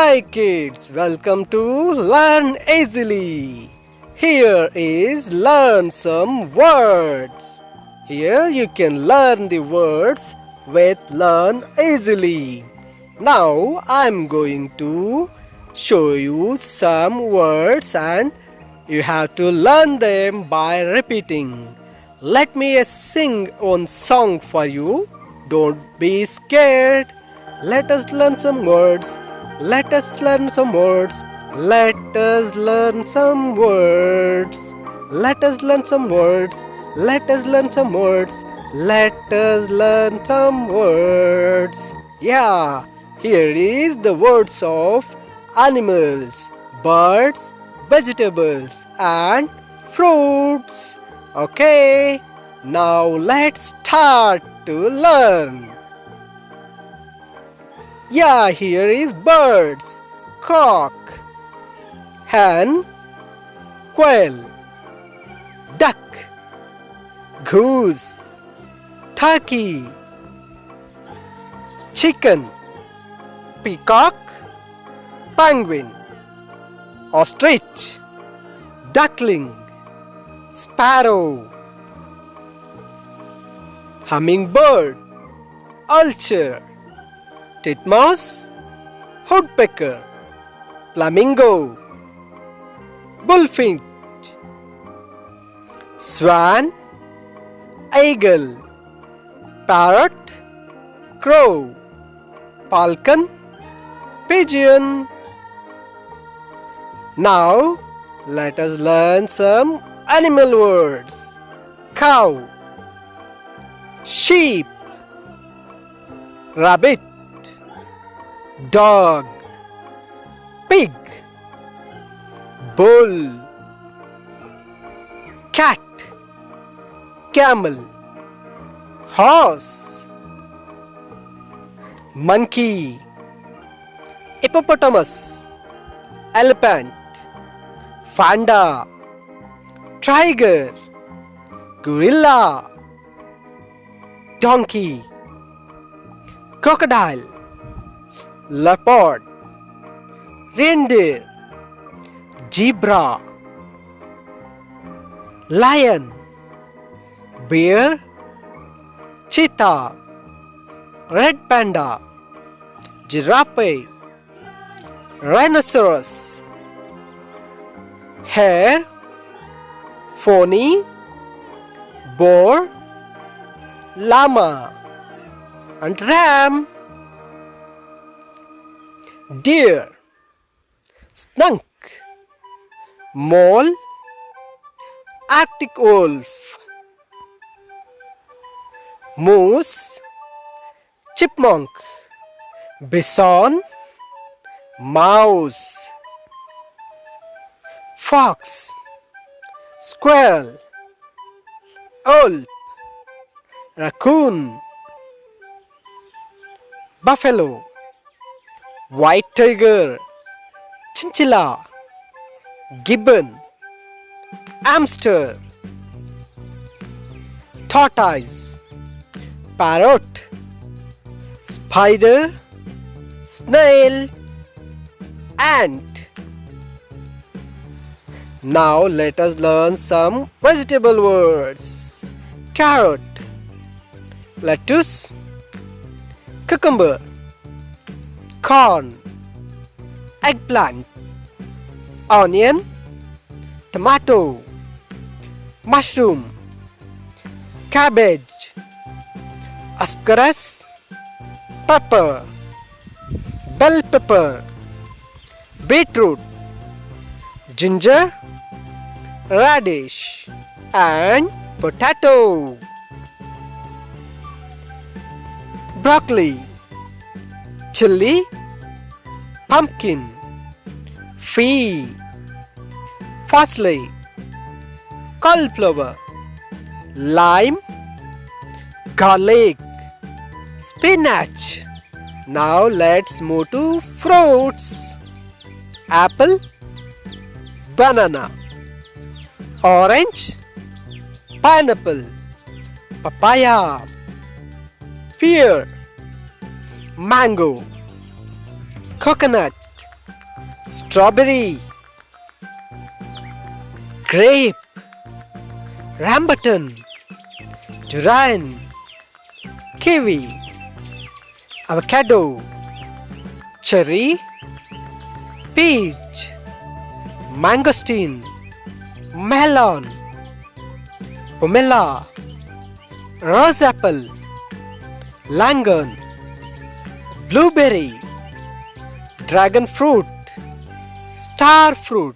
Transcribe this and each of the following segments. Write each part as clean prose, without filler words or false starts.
Hi kids, welcome to Learn Easily. Here is learn some words. Here you can learn the words with Learn Easily. Now I'm going to show you some words and you have to learn them by repeating. Let me sing one song for you. Don't be scared. Let us learn some words. Let us learn some words. Let us learn some words. Let us learn some words. Let us learn some words. Let us learn some words. Yeah, here is the words of animals, birds, vegetables and fruits. Okay, now let's start to learn. Yeah, here is birds, cock, hen, quail, duck, goose, turkey, chicken, peacock, penguin, ostrich, duckling, sparrow, hummingbird, vulture, titmouse, woodpecker, flamingo, bullfinch, swan, eagle, parrot, crow, falcon, pigeon. Now let us learn some animal words. Cow, sheep, rabbit, dog, pig, bull, cat, camel, horse, monkey, hippopotamus, elephant, panda, tiger, gorilla, donkey, crocodile, leopard, reindeer, zebra, lion, bear, cheetah, red panda, giraffe, rhinoceros, hare, pony, boar, llama and ram. Deer, skunk, mole, Arctic wolf, moose, chipmunk, bison, mouse, fox, squirrel, wolf, raccoon, buffalo, white tiger, chinchilla, gibbon, hamster, tortoise, parrot, spider, snail, ant. Now let us learn some vegetable words. Carrot, lettuce, cucumber, corn, eggplant, onion, tomato, mushroom, cabbage, asparagus, pepper, bell pepper, beetroot, ginger, radish and potato, broccoli, chili, pumpkin, pea, parsley, cauliflower, lime, garlic, spinach. Now let's move to fruits. Apple, banana, orange, pineapple, papaya, pear, mango, coconut, strawberry, grape, rambutan, durian, kiwi, avocado, cherry, peach, mangosteen, melon, pomelo, rose apple, langan, blueberry, dragon fruit, star fruit,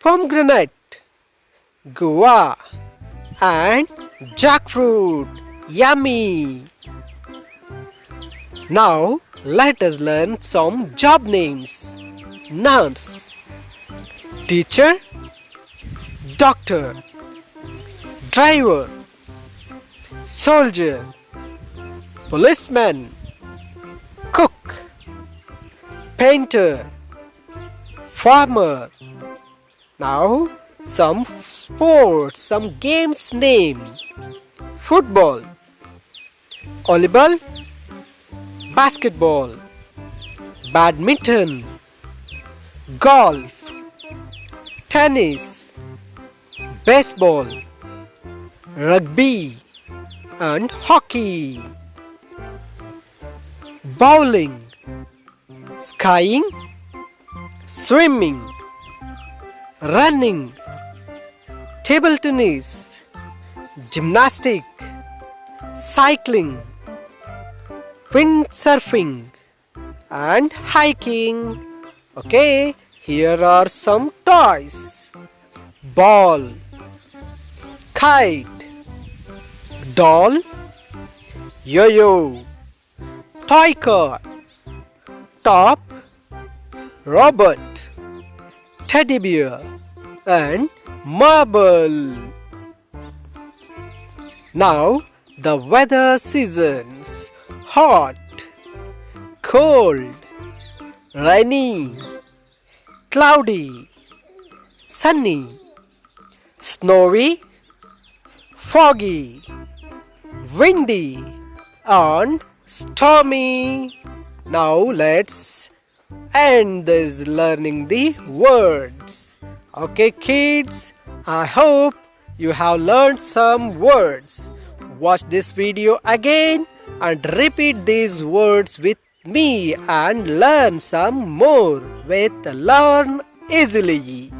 pomegranate, guava, and jackfruit. Yummy! Now let us learn some job names. Nurse, teacher, doctor, driver, soldier, policeman, cook, painter, farmer. Now some sports, some games name. Football, volleyball, basketball, badminton, golf, tennis, baseball, rugby, and hockey. Bowling, skiing, swimming, running, table tennis, gymnastics, cycling, windsurfing, and hiking. Okay, here are some toys. Ball, kite, doll, yo-yo, toy car, top, robot, teddy bear, and marble. Now the weather seasons: hot, cold, rainy, cloudy, sunny, snowy, foggy, windy, and stormy. Now let's end this learning the words. Okay kids, I hope you have learned some words. Watch this video again and repeat these words with me and learn some more with Learn Easily.